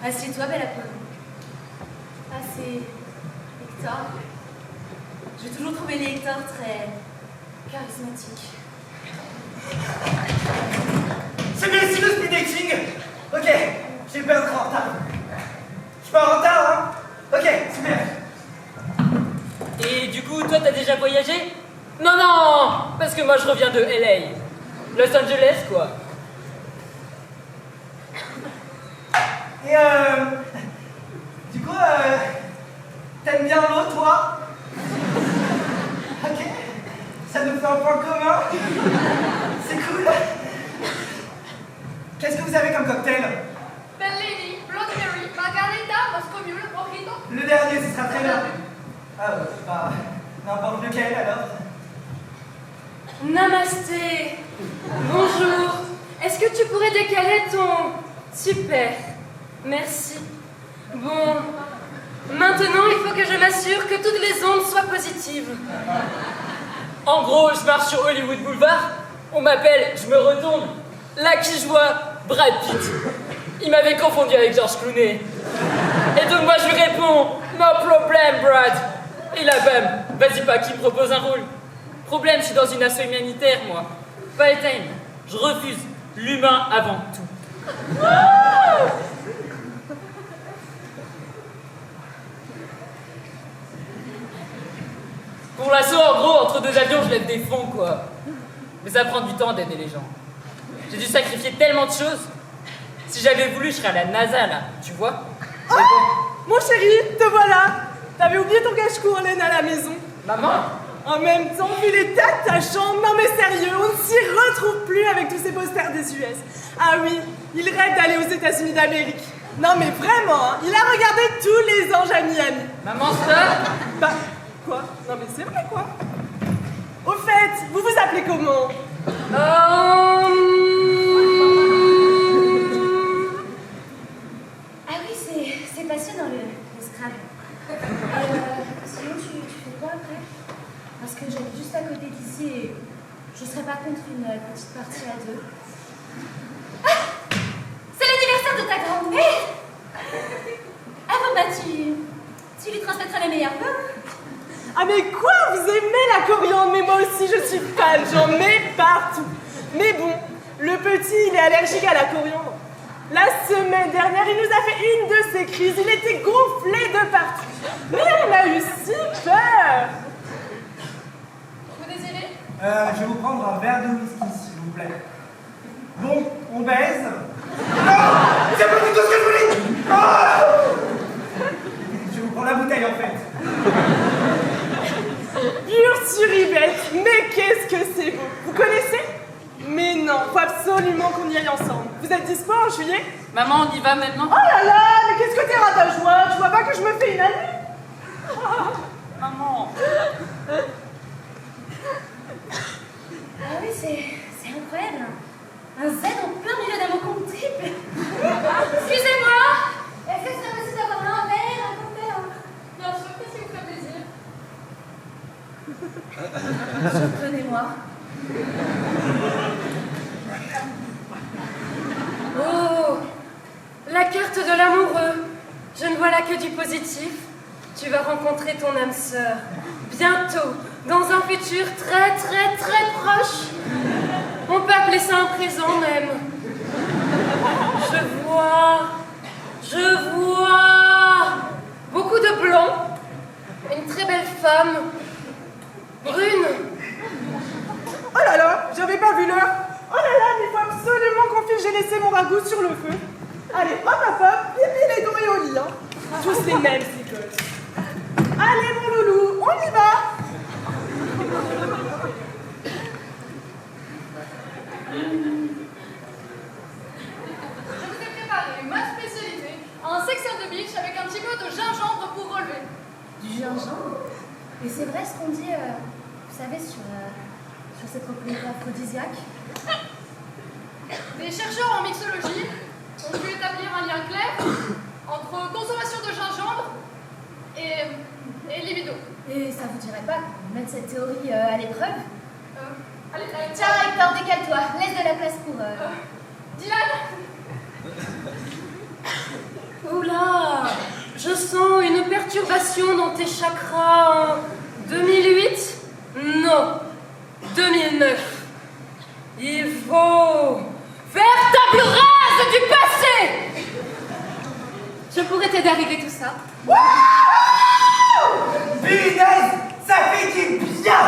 Assieds-toi, belle Apollo. Ah, c'est Hector. J'ai toujours trouvé les Hector très charismatiques. C'est bien ici le speed dating. Ok, j'ai peur d'être en retard. Je suis pas en retard, hein? Ok, super. Et du coup, toi, t'as déjà voyagé? Non, non, parce que moi, je reviens de LA. Los Angeles, quoi. Et du coup, t'aimes bien l'eau, toi? Ok, ça nous fait un point commun. C'est cool. Qu'est-ce que vous avez comme cocktail? Belle Lady, Bloody Mary, Margarita, Moscow Mule, Mojito. Le dernier, ce sera très bien. Ah, bah, n'importe lequel alors. Namasté. Bonjour. Est-ce que tu pourrais décaler ton... Super. Merci. Bon. Maintenant, il faut que je m'assure que toutes les ondes soient positives. En gros, je marche sur Hollywood Boulevard, on m'appelle, je me retourne. Là, qui je vois? Brad Pitt. Il m'avait confondu avec George Clooney. Et donc moi, je lui réponds, no problem, Brad. Et là, bam, vas-y pas, qui me propose un rôle? Problème, je suis dans une asso humanitaire, moi. Pas éteindre. Je refuse. L'humain avant tout. Pour l'assaut, en gros, entre deux avions, je lève des fonds, quoi. Mais ça prend du temps d'aider les gens. J'ai dû sacrifier tellement de choses. Si j'avais voulu, je serais à la NASA, là, tu vois. Oh, mon chéri, te voilà. T'avais oublié ton cache-cou en laine à la maison. Maman? En même temps, vu l'état de ta chambre, non mais sérieux, on ne s'y retrouve plus avec tous ces posters des US. Ah oui, il rêve d'aller aux États-Unis d'Amérique. Non mais vraiment, hein, il a regardé tous les anges à Miami. Maman, stop! Bah, quoi? Non mais c'est vrai, quoi. Au fait, vous vous appelez comment? Ah oui, c'est passionnant le Scrabble. Sinon, tu fais quoi après? Parce que j'habite juste à côté d'ici et je serais pas contre une petite partie à deux. Ah! C'est l'anniversaire de ta grand-mère! Ah bon, bah tu lui transmettras les meilleurs vœux. Ah mais quoi? Vous aimez la coriandre? Mais moi aussi je suis fan, j'en mets partout. Mais bon, le petit il est allergique à la coriandre. La semaine dernière, il nous a fait une de ses crises, il était gonflé de partout. Mais on a eu si peur. Vous désirez? Je vais vous prendre un verre de whisky, s'il vous plaît. Bon, on baise. Non! C'est pas du tout ce que je voulais! Ah! Je vais vous prendre la bouteille, en fait. Pure suribette, mais qu'est-ce que c'est beau. Vous connaissez? Mais non, faut absolument qu'on y aille ensemble. Vous êtes dispo en juillet? Maman, on y va maintenant? Oh là là, mais qu'est-ce que t'es rabat-joie? Tu vois pas que je me fais une amie? Maman! Ah oui, c'est incroyable. Un Z en plein milieu d'un mot compte triple. Excusez-moi! Est-ce que ce serait possible d'avoir un verre, un cocktail? Bien sûr, qu'est-ce qui vous fait plaisir? Surprenez-moi. Oh, la carte de l'amoureux. Je ne vois là que du positif. Tu vas rencontrer ton âme sœur. Bientôt, dans un futur très très très proche. On peut appeler ça un présent même. Je vois beaucoup de blanc. Une très belle femme. Brune. Oh là là, j'avais pas vu l'heure. Oh là là, mais il faut absolument qu'on file, j'ai laissé mon ragoût sur le feu. Allez, hop, hop, hop, pipi les dos et au lit, hein. Tous les mêmes, ces gosses. Allez, mon loulou, on y va. Je vous ai préparé ma spécialité, un sex on the beach avec un petit peu de gingembre pour relever. Du gingembre. Et c'est vrai ce qu'on dit, vous savez, sur cette propriété aphrodisiaque. Des chercheurs en mixologie ont pu établir un lien clair entre consommation de gingembre et libido. Et ça vous dirait pas qu'on mette cette théorie à l'épreuve? Allez, Tiens, Hector, décale-toi. Laisse de la place pour... Dylan, Oula, je sens une perturbation dans tes chakras en 2008? Non, 2009. Il faut faire table rase du passé. Je pourrais t'aider à régler tout ça. Punaise, ça fait du bien.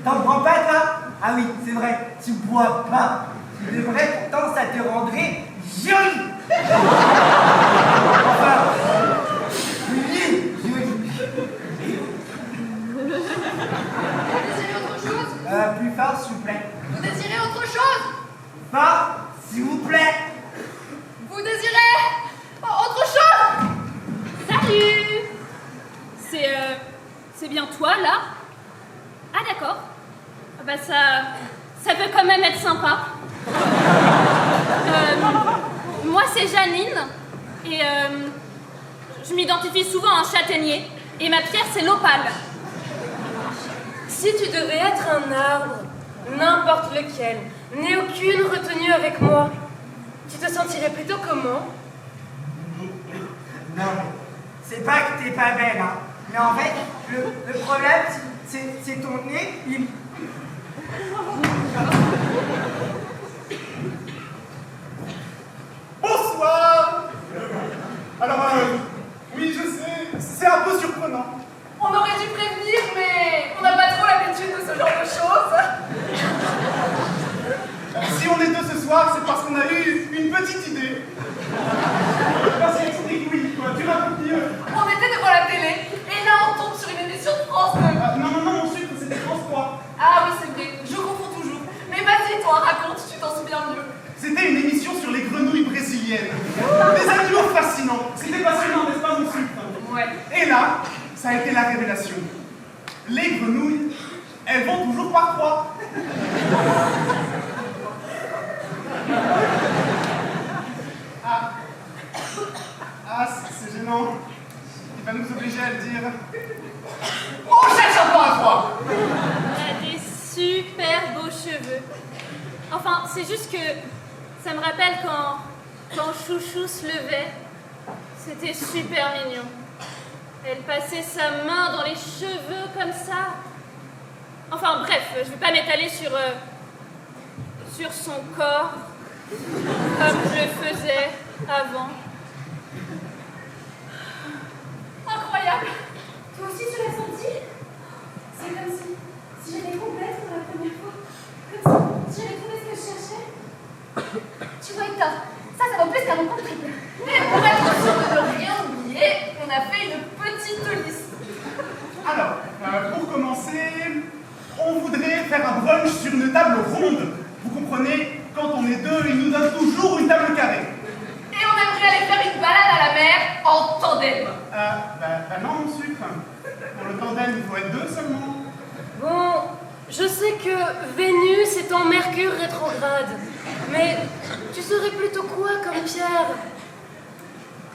T'en prends pas, toi? Ah oui, c'est vrai, tu bois pas. Tu devrais, pourtant, ça te rendrait jolie. Enfin, jolie. Vous désirez autre chose? Plus fort, s'il vous plaît. Vous désirez autre chose? Fort, s'il vous plaît. Vous désirez autre chose? Salut! C'est bien toi, là? Ah, d'accord. Ah bah ça peut quand même être sympa. Moi, c'est Janine, et je m'identifie souvent à un châtaignier, et ma pierre, c'est l'opale. Si tu devais être un arbre, n'importe lequel, n'aie aucune retenue avec moi, tu te sentirais plutôt comment? Non, c'est pas que t'es pas belle, hein. Mais en fait, le problème, c'est ton nez, il... Bonsoir. Alors, oui, je sais, c'est un peu surprenant. On aurait dû prévenir, mais on n'a pas trop l'habitude de ce genre de choses. Si on est deux ce soir, c'est parce qu'on a eu une petite idée. Vas-y, explique, oui, quoi, tu racontes mieux. On était devant la télé, et là on tombe sur une émission de France 2. Non, mon sucre, c'était France 3. Ah oui, c'est vrai, je confonds toujours. Mais vas-y, toi, raconte, tu t'en souviens mieux. C'était une émission sur les grenouilles brésiliennes. Des animaux fascinants. C'était passionnant, n'est-ce pas, mon sucre? Ouais. Et là, ça a été la révélation. Les grenouilles, elles vont toujours par trois. Ah, c'est gênant. Il va nous obliger à le dire. On cherche un point à trois. Elle a des super beaux cheveux. Enfin, c'est juste que ça me rappelle quand Chouchou se levait. C'était super mignon. Elle passait sa main dans les cheveux comme ça. Enfin bref, je vais pas m'étaler sur son corps comme je le faisais avant. Incroyable. Toi aussi, tu l'as senti? C'est comme si j'étais complète pour la première fois. Comme si j'avais trouvé ce que je cherchais. Tu vois, Hector, ça vaut plus qu'un nombre triple. Et pour être sûr de ne rien oublier, on a fait une petite liste. Alors, pour commencer, on voudrait faire un brunch sur une table ronde. Vous comprenez, quand on est deux, ils nous donnent toujours une table carrée. Et on aimerait aller faire une balade à la mer en tandem. Non, mon sucre. Pour le tandem, il faut être deux seulement. Bon, je sais que Vénus est en Mercure rétrograde, mais tu serais plutôt quoi comme Pierre?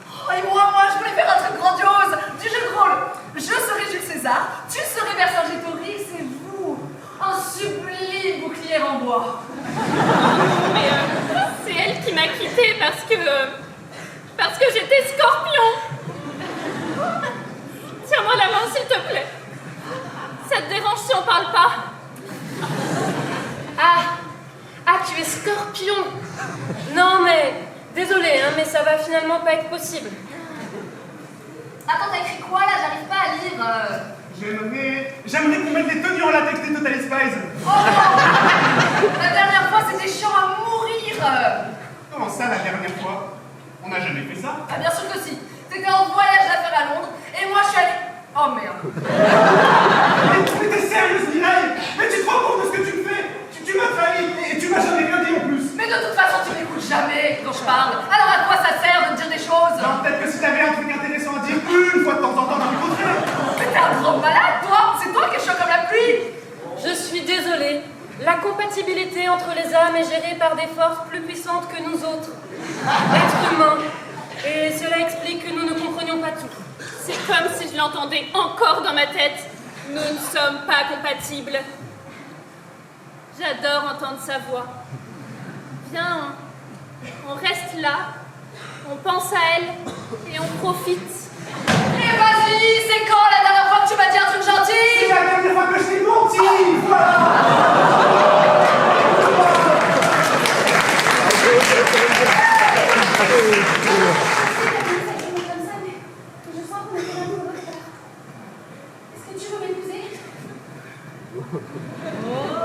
Oh, et moi, je voulais faire un truc grandiose, du jeu de rôle. Je serais Jules César, tu serais Vercingétorix, et vous, un sublime bouclier en bois. Mais c'est elle qui m'a quittée parce que j'étais Scorpion. Tiens-moi la main, s'il te plaît. Ça te dérange si on parle pas? Ah, tu es Scorpion. Non, mais désolé, hein, mais ça va finalement pas être possible. Attends, t'as écrit quoi là? J'arrive pas à lire. J'aimerais qu'on mette les tenues en latex des Total Spies. Oh non. La dernière fois, c'était chiant à mourir. Comment ça, la dernière fois? On n'a jamais fait ça. Ah, bien sûr que si. T'étais en voyage d'affaires à Londres, et moi je suis allée... Oh merde. Mais t'es sérieuse, Mireille? Mais tu te rends compte de ce que tu me fais? Tu m'as trahi et tu m'as jamais rien dit en plus. Mais de toute façon, tu m'écoutes jamais quand je parle. Alors à quoi ça sert de te dire des choses? Non, peut-être que si t'avais un truc intéressant à dire une fois de temps en temps dans le contraire. Mais t'es un grand malade, toi. C'est toi qui es chaud comme la pluie. Je suis désolée. La compatibilité entre les âmes est gérée par des forces plus puissantes que nous autres, êtres humains. Et cela explique que nous ne comprenions pas tout. C'est comme si je l'entendais encore dans ma tête. Nous ne sommes pas compatibles. J'adore entendre sa voix. Viens, on reste là. on pense à elle et on profite. Et vas-y, c'est quand la dernière fois que tu m'as dit un truc C'est gentil? la dernière fois que je t'ai menti, voilà. Comme ça, mais je sens qu'on est l'un ou l'autre. Est-ce que tu veux m'épouser? Oh,